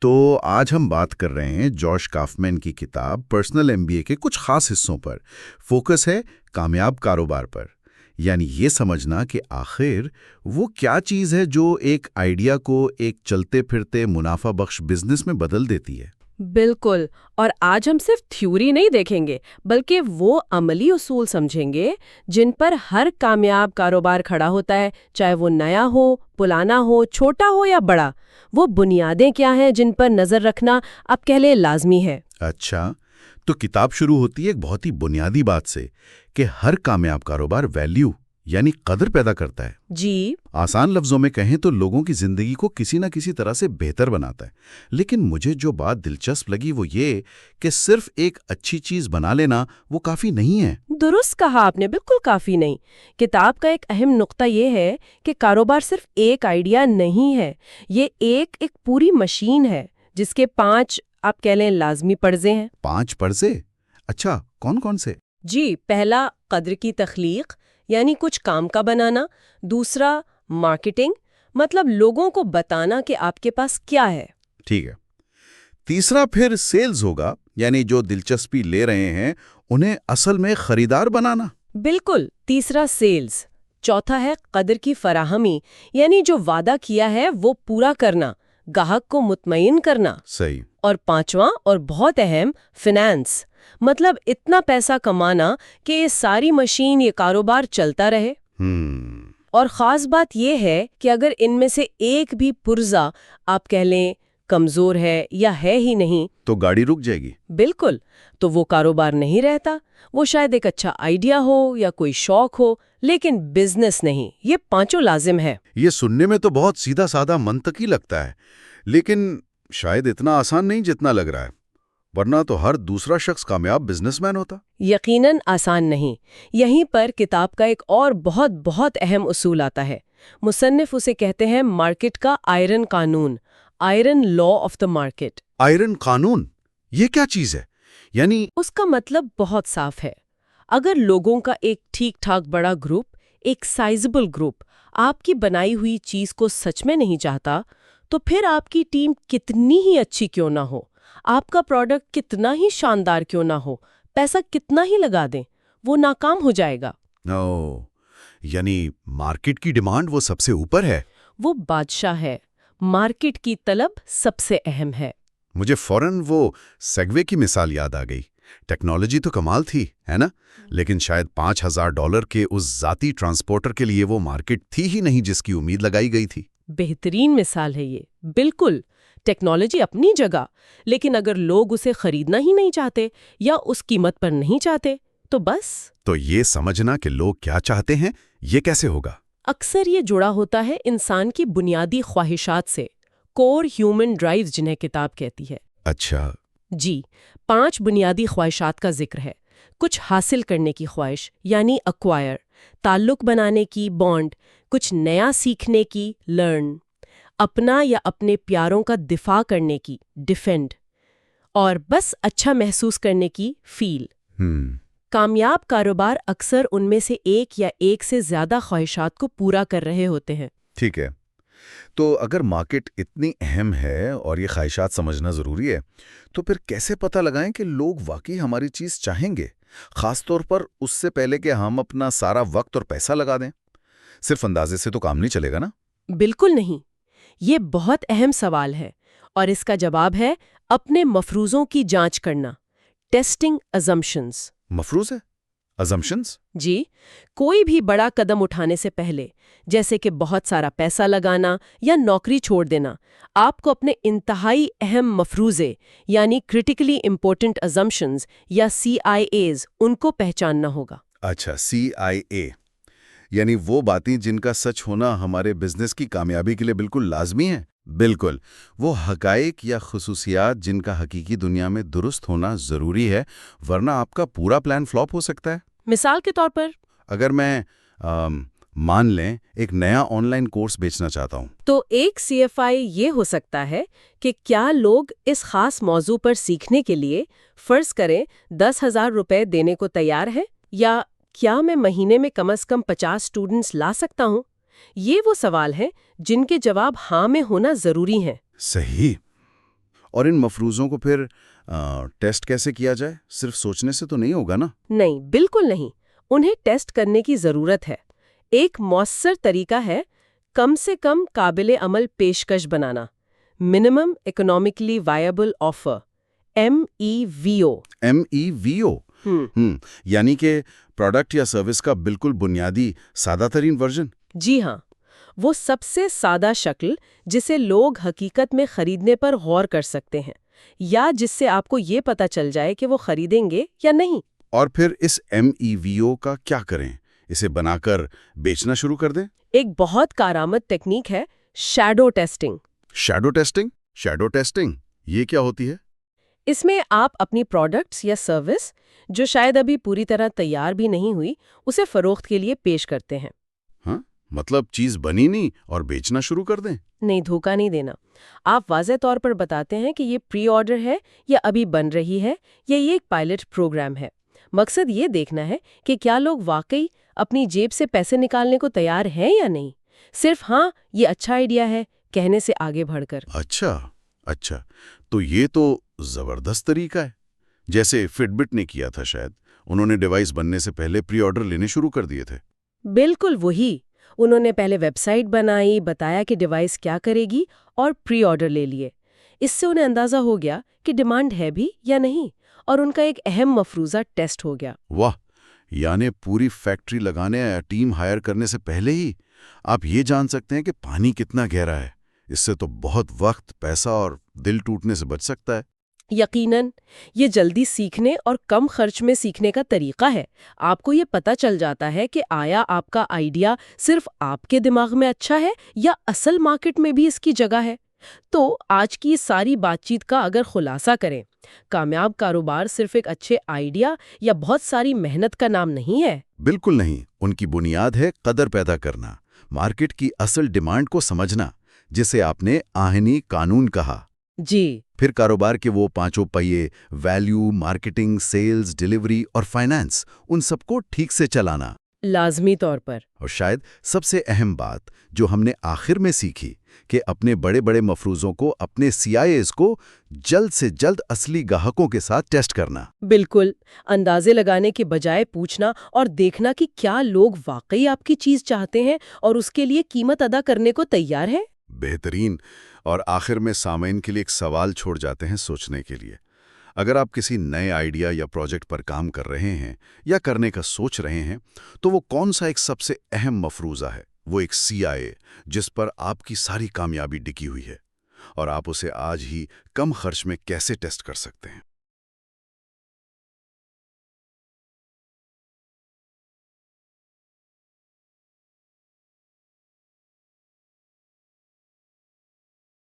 تو آج ہم بات کر رہے ہیں جوش کافمین کی کتاب پرسنل MBA کے کچھ خاص حصوں پر۔ فوکس ہے کامیاب کاروبار پر، یعنی یہ سمجھنا کہ آخر وہ کیا چیز ہے جو ایک آئیڈیا کو ایک چلتے پھرتے منافع بخش بزنس میں بدل دیتی ہے۔ بالکل، اور آج ہم صرف تھیوری نہیں دیکھیں گے بلکہ وہ عملی اصول سمجھیں گے جن پر ہر کامیاب کاروبار کھڑا ہوتا ہے، چاہے وہ نیا ہو، پرانا ہو، چھوٹا ہو یا بڑا۔ وہ بنیادیں کیا ہیں جن پر نظر رکھنا اب کہہ لے لازمی ہے۔ اچھا، تو کتاب شروع ہوتی ہے ایک بہت ہی بنیادی بات سے کہ ہر کامیاب کاروبار ویلیو یعنی قدر پیدا کرتا ہے۔ جی، آسان لفظوں میں کہیں تو لوگوں کی زندگی کو کسی نہ کسی طرح سے بہتر بناتا ہے۔ لیکن مجھے جو بات دلچسپ لگی وہ یہ کہ صرف ایک اچھی چیز بنا لینا وہ کافی نہیں ہے۔ درست کہا آپ نے، بالکل کافی نہیں۔ کتاب کا ایک اہم نقطہ یہ ہے کہ کاروبار صرف ایک آئیڈیا نہیں ہے، یہ ایک پوری مشین ہے جس کے 5 آپ کہہ لیں لازمی پرزے ہیں۔ 5 پرزے؟ اچھا، کون کون سے؟ جی، پہلا قدر کی تخلیق یعنی کچھ کام کا بنانا، دوسرا مارکیٹنگ مطلب لوگوں کو بتانا کہ آپ کے پاس کیا ہے، ٹھیک ہے۔ تیسرا پھر سیلز ہوگا، یعنی جو دلچسپی لے رہے ہیں انہیں اصل میں خریدار بنانا۔ بالکل، تیسرا سیلز۔ چوتھا ہے قدر کی فراہمی یعنی جو وعدہ کیا ہے وہ پورا کرنا، گاہک کو مطمئن کرنا۔ صحیح۔ اور پانچواں اور بہت اہم فنانس مطلب اتنا پیسہ کمانا کہ یہ ساری مشین یہ کاروبار چلتا رہے۔ اور خاص بات یہ ہے کہ اگر ان میں سے ایک بھی پرزہ آپ کہہ لیں کمزور ہے یا ہے ہی نہیں تو گاڑی رک جائے گی۔ بالکل، تو وہ کاروبار نہیں رہتا۔ وہ شاید ایک اچھا آئیڈیا ہو یا کوئی شوق ہو لیکن بزنس نہیں۔ یہ پانچوں لازم ہے۔ یہ سننے میں تو بہت سیدھا سادہ منطقی لگتا ہے، لیکن شاید اتنا آسان نہیں جتنا لگ رہا ہے، ورنہ تو ہر دوسرا شخص کامیاب بزنس مین ہوتا۔ یقیناً آسان نہیں۔ یہیں پر کتاب کا ایک اور بہت بہت اہم اصول آتا ہے۔ مصنف اسے کہتے ہیں مارکیٹ کا آئرن قانون، iron law of the market. Iron قانون؟ یہ کیا چیز ہے؟ یعنی اس کا مطلب بہت صاف ہے۔ اگر لوگوں کا ایک ٹھیک ٹھاک بڑا گروپ، ایک سائزبل گروپ آپ کی بنائی ہوئی چیز کو سچ میں نہیں چاہتا، تو پھر آپ کی ٹیم کتنی ہی اچھی کیوں نہ ہو، آپ کا پروڈکٹ کتنا ہی شاندار کیوں نہ ہو، پیسہ کتنا ہی لگا دیں، وہ ناکام ہو جائے گا۔ یعنی مارکیٹ کی ڈیمانڈ وہ سب سے اوپر ہے؟ وہ بادشاہ ہے، مارکیٹ کی طلب سب سے اہم ہے۔ مجھے فوراً وہ سیگوے کی مثال یاد آ گئی۔ ٹیکنالوجی تو کمال تھی، ہے نا؟ لیکن شاید $5000 کے اس ذاتی ٹرانسپورٹر کے لیے وہ مارکیٹ تھی ہی نہیں جس کی امید لگائی گئی تھی۔ بہترین مثال ہے یہ۔ بالکل، ٹیکنالوجی اپنی جگہ، لیکن اگر لوگ اسے خریدنا ہی نہیں چاہتے یا اس قیمت پر نہیں چاہتے تو بس۔ تو یہ سمجھنا کہ لوگ کیا چاہتے ہیں یہ کیسے ہوگا؟ اکثر یہ جڑا ہوتا ہے انسان کی بنیادی خواہشات سے، کور ہیومن ڈرائیوز جنہیں کتاب کہتی ہے۔ اچھا۔ جی، 5 بنیادی خواہشات کا ذکر ہے۔ کچھ حاصل کرنے کی خواہش یعنی ایکوائر، تعلق بنانے کی بانڈ، کچھ نیا سیکھنے کی لرن، اپنا یا اپنے پیاروں کا دفاع کرنے کی ڈیفینڈ، اور بس اچھا محسوس کرنے کی فیل۔ کامیاب کاروبار اکثر ان میں سے ایک یا ایک سے زیادہ خواہشات کو پورا کر رہے ہوتے ہیں۔ ٹھیک ہے، تو اگر مارکیٹ اتنی اہم ہے اور یہ خواہشات سمجھنا ضروری ہے، تو پھر کیسے پتہ لگائیں کہ لوگ واقعی ہماری چیز چاہیں گے، خاص طور پر اس سے پہلے کہ ہم اپنا سارا وقت اور پیسہ لگا دیں؟ صرف اندازے سے تو کام نہیں چلے گا نا؟ بالکل نہیں۔ یہ بہت اہم سوال ہے اور اس کا جواب ہے اپنے مفروضوں کی جانچ کرنا، ٹیسٹنگ ازمپشنز۔ مفروض ہے؟ ازمپشنز؟ جی، کوئی بھی بڑا قدم اٹھانے سے پہلے، جیسے کہ بہت سارا پیسہ لگانا یا نوکری چھوڑ دینا، آپ کو اپنے انتہائی اہم مفروضے یعنی کریٹیکلی امپورٹنٹ ازمپشنز یا CIAs ان کو پہچاننا ہوگا۔ اچھا، CIA یعنی وہ باتیں جن کا سچ ہونا ہمارے بزنس کی کامیابی کے لیے بالکل لازمی ہے۔ بالکل، وہ حقائق یا خصوصیات جن کا حقیقی دنیا میں درست ہونا ضروری ہے، ورنہ آپ کا پورا پلان فلاپ ہو سکتا ہے۔ مثال کے طور پر اگر میں مان لیں ایک نیا آن لائن کورس بیچنا چاہتا ہوں، تو ایک CFI یہ ہو سکتا ہے کہ کیا لوگ اس خاص موضوع پر سیکھنے کے لیے فرض کریں $10,000 دینے کو تیار ہیں، یا کیا میں مہینے میں کم از کم 50 اسٹوڈنٹس لا سکتا ہوں؟ یہ وہ سوال ہیں جن کے جواب ہاں میں ہونا ضروری ہیں۔ صحیح۔ اور ان مفروضوں کو پھر ٹیسٹ کیسے کیا جائے؟ صرف سوچنے سے تو نہیں ہوگا نا؟ نہیں، بالکل نہیں، انہیں ٹیسٹ کرنے کی ضرورت ہے۔ ایک مؤثر طریقہ ہے کم سے کم قابل عمل پیشکش بنانا، minimum economically viable offer, MEVO۔ MEVO۔ یعنی کہ پروڈکٹ یا سروس کا بالکل بنیادی سادہ ترین ورژن؟ جی ہاں، وہ سب سے سادہ شکل جسے لوگ حقیقت میں خریدنے پر غور کر سکتے ہیں، یا جس سے آپ کو یہ پتا چل جائے کہ وہ خریدیں گے یا نہیں۔ اور پھر اس MEVO کا کیا کریں؟ اسے بنا کر بیچنا شروع کر دیں؟ ایک بہت کارآمد ٹیکنیک ہے shadow testing. Shadow testing? Shadow testing یہ کیا ہوتی ہے؟ اس میں آپ اپنی پروڈکٹس یا سروس جو شاید ابھی پوری طرح تیار بھی نہیں ہوئی، اسے فروخت کے لیے پیش کرتے ہیں۔ ہاں، مطلب چیز بنی نہیں اور بیچنا شروع کر دیں؟ نہیں، دھوکہ نہیں دینا۔ آپ واضح طور پر بتاتے ہیں کہ یہ پری آرڈر ہے یا ابھی بن رہی ہے، یا یہ ایک پائلٹ پروگرام ہے۔ مقصد یہ دیکھنا ہے کہ کیا لوگ واقعی اپنی جیب سے پیسے نکالنے کو تیار ہیں یا نہیں، صرف ہاں یہ اچھا آئیڈیا ہے کہنے سے آگے بڑھ کر۔ اچھا، تو یہ تو زبردست طریقہ ہے۔ جیسے فٹ بٹ نے کیا تھا، شاید انہوں نے ڈیوائس بننے سے پہلے پری آرڈر لینے شروع کر دیے تھے۔ بالکل وہی، انہوں نے پہلے ویب سائٹ بنائی، بتایا کہ ڈیوائس کیا کرے گی، اور پری آرڈر لے لیے۔ اس سے انہیں اندازہ ہو گیا کہ ڈیمانڈ ہے بھی یا نہیں، اور ان کا ایک اہم مفروضہ ٹیسٹ ہو گیا۔ واہ، یعنی پوری فیکٹری لگانے یا ٹیم ہائر کرنے سے پہلے ہی آپ یہ جان سکتے ہیں کہ پانی کتنا گہرا ہے۔ اس سے تو بہت وقت، پیسہ اور دل ٹوٹنے سے بچ سکتا ہے۔ یقیناً، یہ جلدی سیکھنے اور کم خرچ میں سیکھنے کا طریقہ ہے۔ آپ کو یہ پتہ چل جاتا ہے کہ آیا آپ کا آئیڈیا صرف آپ کے دماغ میں اچھا ہے یا اصل مارکیٹ میں بھی اس کی جگہ ہے۔ تو آج کی ساری بات چیت کا اگر خلاصہ کریں، کامیاب کاروبار صرف ایک اچھے آئیڈیا یا بہت ساری محنت کا نام نہیں ہے۔ بالکل نہیں، ان کی بنیاد ہے قدر پیدا کرنا، مارکیٹ کی اصل ڈیمانڈ کو سمجھنا، جسے آپ نے آہنی قانون کہا۔ جی، پھر کاروبار کے وہ پانچوں پہیے، ویلیو، مارکیٹنگ، سیلز، ڈیلیوری اور فائنانس، ان سب کو ٹھیک سے چلانا۔ لازمی طور پر۔ اور شاید سب سے اہم بات جو ہم نے آخر میں سیکھی، کہ اپنے بڑے بڑے مفروضوں کو، اپنے CIAs کو جلد سے جلد اصلی گاہکوں کے ساتھ ٹیسٹ کرنا۔ بالکل، اندازے لگانے کے بجائے پوچھنا اور دیکھنا کہ کیا لوگ واقعی آپ کی چیز چاہتے ہیں اور اس کے لیے قیمت ادا کرنے کو تیار ہیں۔ بہترین۔ اور آخر میں سامعین کے لیے ایک سوال چھوڑ جاتے ہیں سوچنے کے لیے۔ اگر آپ کسی نئے آئیڈیا یا پروجیکٹ پر کام کر رہے ہیں یا کرنے کا سوچ رہے ہیں، تو وہ کون سا ایک سب سے اہم مفروضہ ہے؟ وہ ایک CIA جس پر آپ کی ساری کامیابی ٹکی ہوئی ہے، اور آپ اسے آج ہی کم خرچ میں کیسے ٹیسٹ کر سکتے ہیں؟